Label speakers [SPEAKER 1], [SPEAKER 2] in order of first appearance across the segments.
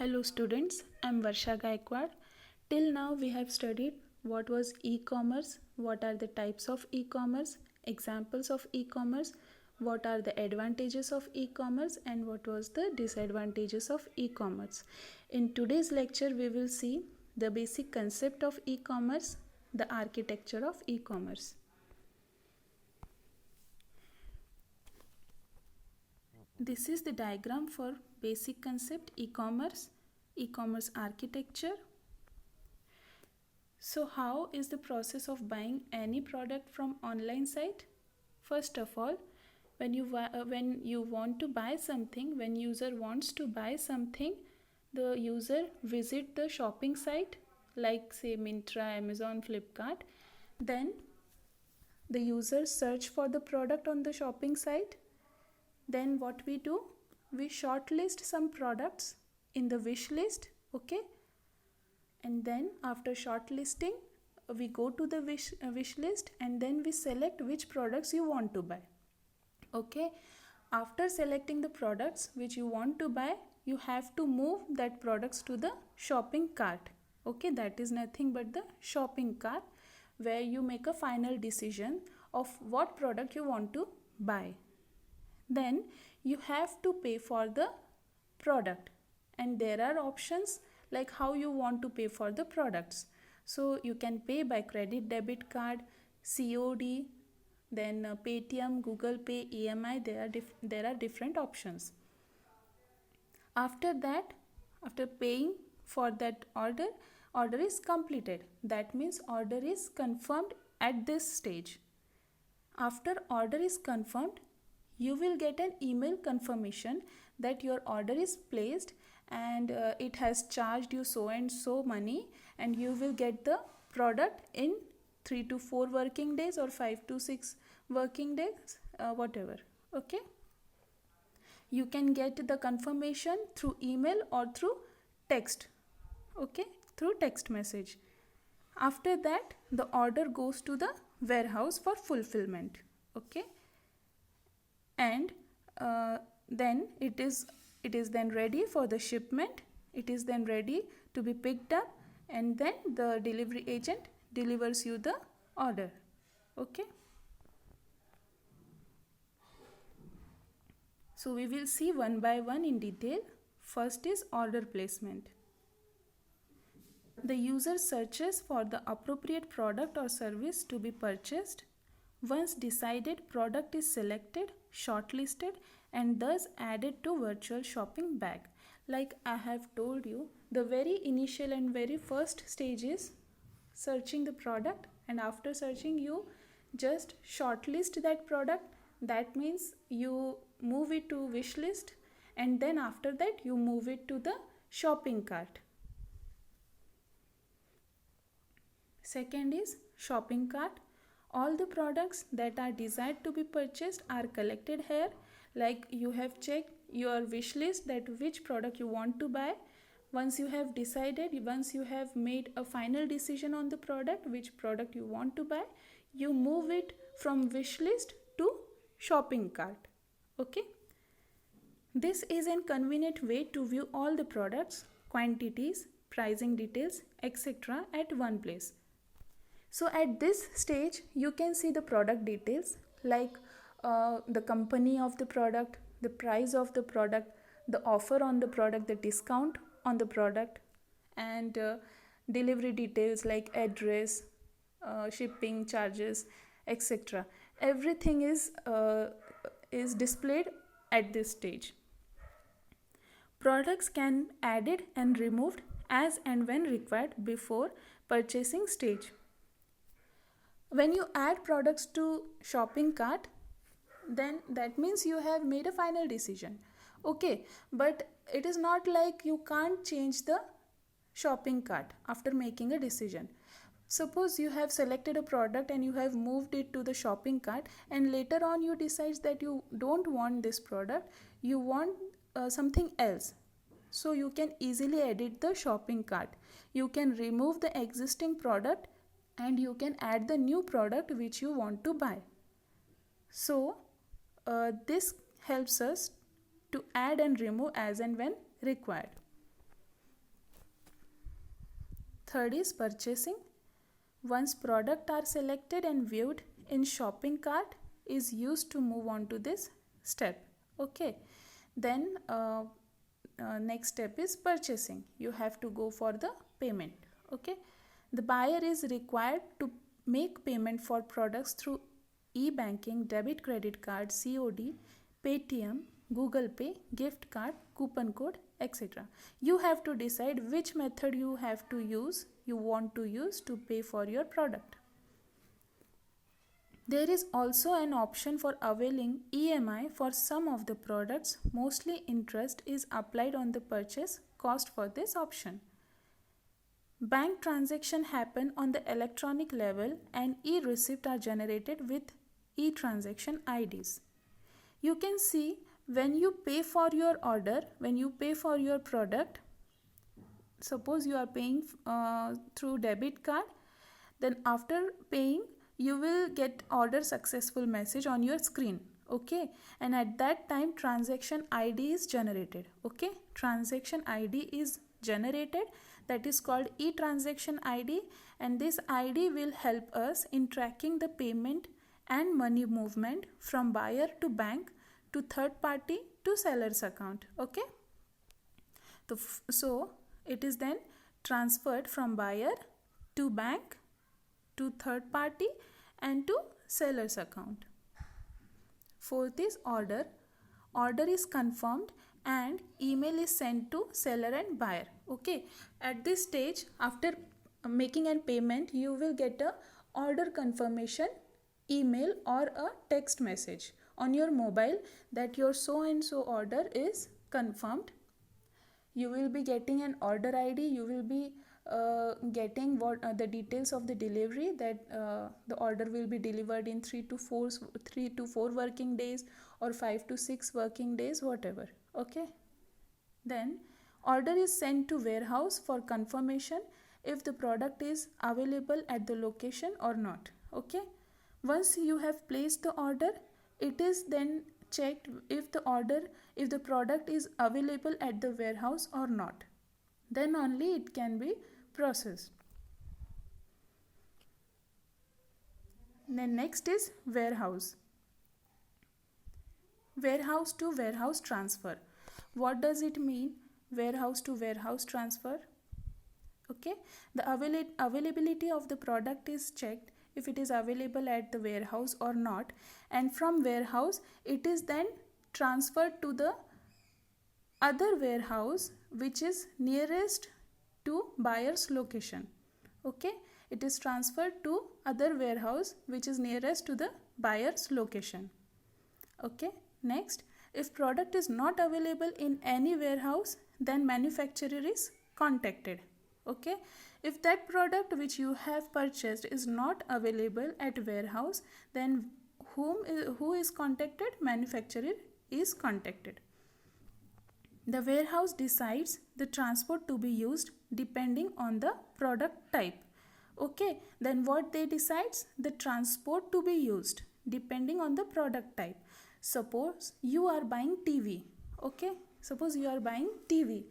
[SPEAKER 1] Hello students, I'm Varsha Gaikwad. Till now we have studied what was e-commerce, what are the types of e-commerce, examples of e-commerce, what are the advantages of e-commerce and what was the disadvantages of e-commerce. In today's lecture we will see the basic concept of e-commerce, the architecture of e-commerce. This is the diagram for basic concept e-commerce architecture. So how is the process of buying any product from online site? First of all, when you want to buy something, when user wants to buy something, the user visit the shopping site like say Myntra, Amazon, Flipkart. Then the user search for the product on the shopping site. Then what we do, we shortlist some products in the wish list, okay? And then after shortlisting, we go to the wish list and then we select which products you want to buy, okay? After selecting the products which you want to buy, you have to move that products to the shopping cart, okay? That is nothing but the shopping cart where you make a final decision of what product you want to buy. Then you have to pay for the product, and there are options like how you want to pay for the products. So you can pay by credit, debit card, COD, then Paytm, Google Pay, EMI. There are different options. After that, after paying for that order is completed. That means order is confirmed at this stage. After order is confirmed, you will get an email confirmation that your order is placed and it has charged you so and so money, and you will get the product in 3 to 4 working days or 5 to 6 working days, whatever, okay? You can get the confirmation through email or through text, okay, through text message. After that, the order goes to the warehouse for fulfillment, okay? And then it is then ready for the shipment. It is then ready to be picked up, and then the delivery agent delivers you the order, okay? So we will see one by one in detail. First is order placement. The user searches for the appropriate product or service to be purchased. Once decided, product is selected, shortlisted, and thus added to virtual shopping bag. Like I have told you, the very initial and very first stage is searching the product, and after searching you just shortlist that product. That means you move it to wish list, and then after that you move it to the shopping cart. Second is shopping cart. All the products that are desired to be purchased are collected here. Like you have checked your wish list that which product you want to buy. Once you have decided, once you have made a final decision on the product, which product you want to buy, you move it from wish list to shopping cart, okay? This is a convenient way to view all the products, quantities, pricing details, etc. at one place. So at this stage, you can see the product details like the company of the product, the price of the product, the offer on the product, the discount on the product, and delivery details like address, shipping charges, etc. Everything is displayed at this stage. Products can be added and removed as and when required before purchasing stage. When you add products to shopping cart, then that means you have made a final decision, okay? But it is not like you can't change the shopping cart after making a decision. Suppose you have selected a product and you have moved it to the shopping cart, and later on you decide that you don't want this product, you want something else. So you can easily edit the shopping cart. You can remove the existing product and you can add the new product which you want to buy. So this helps us to add and remove as and when required. Third is purchasing. Once product are selected and viewed in shopping cart is used to move on to this step. Okay. Then next step is purchasing. You have to go for the payment. Okay. The buyer is required to make payment for products through e-banking, debit credit card, COD, Paytm, Google Pay, gift card, coupon code, etc. You have to decide which method you want to use to pay for your product. There is also an option for availing EMI for some of the products. Mostly interest is applied on the purchase cost for this option. Bank transactions happen on the electronic level and e-receipts are generated with e-transaction IDs. You can see when you pay for your order, when you pay for your product, suppose you are paying through debit card, then after paying you will get order successful message on your screen. Okay, and at that time transaction ID is generated. Okay, transaction ID is generated, that is called e-transaction ID, and this ID will help us in tracking the payment and money movement from buyer to bank to third party to seller's account. Okay, so it is then transferred from buyer to bank to third party and to seller's account. Fourth is order. Order is confirmed and email is sent to seller and buyer. Okay, at this stage after making a payment you will get a order confirmation email or a text message on your mobile that your so and so order is confirmed. You will be getting an order ID, you will be getting what the details of the delivery, that the order will be delivered in 3 to 4 working days or 5 to 6 working days, whatever. Okay, then order is sent to warehouse for confirmation if the product is available at the location or not. Okay, once you have placed the order, it is then checked if the product is available at the warehouse or not, then only it can be processed. Then next is warehouse. Warehouse to warehouse transfer. What does it mean, warehouse to warehouse transfer? Okay, the availability of the product is checked if it is available at the warehouse or not, and from warehouse it is then transferred to the other warehouse which is nearest to buyer's location. Okay, it is transferred to other warehouse which is nearest to the buyer's location. Okay, next, if product is not available in any warehouse, then manufacturer is contacted. Okay, if that product which you have purchased is not available at warehouse, then who is contacted? Manufacturer is contacted. The warehouse decides the transport to be used depending on the product type. Okay, then what they decides? The transport to be used depending on the product type. Suppose you are buying TV. Okay, suppose you are buying TV.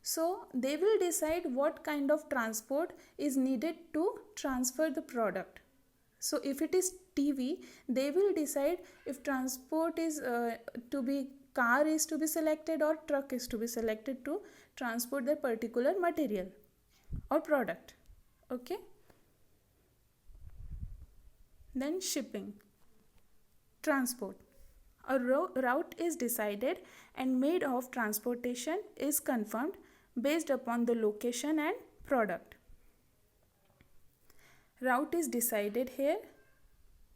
[SPEAKER 1] So they will decide what kind of transport is needed to transfer the product. So if it is TV, they will decide if transport is car is to be selected or truck is to be selected to transport the particular material or product. Okay. Then shipping. Transport. A route is decided and mode of transportation is confirmed based upon the location and product. Route is decided here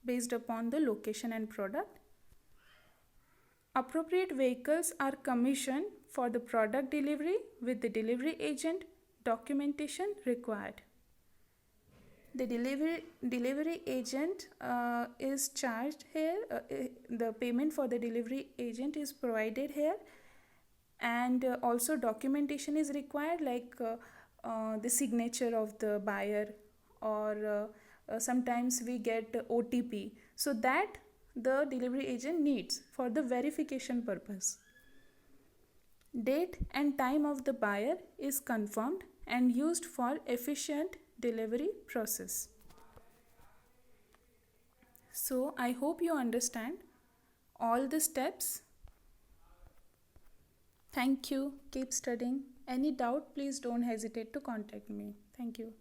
[SPEAKER 1] based upon the location and product. Appropriate vehicles are commissioned for the product delivery with the delivery agent. Documentation required. The delivery agent is charged here. The payment for the delivery agent is provided here, and also documentation is required, like the signature of the buyer, or sometimes we get OTP, so that the delivery agent needs for the verification purpose. Date and time of the buyer is confirmed and used for efficient delivery process. So I hope you understand all the steps. Thank you. Keep studying. Any doubt, please don't hesitate to contact me. Thank you.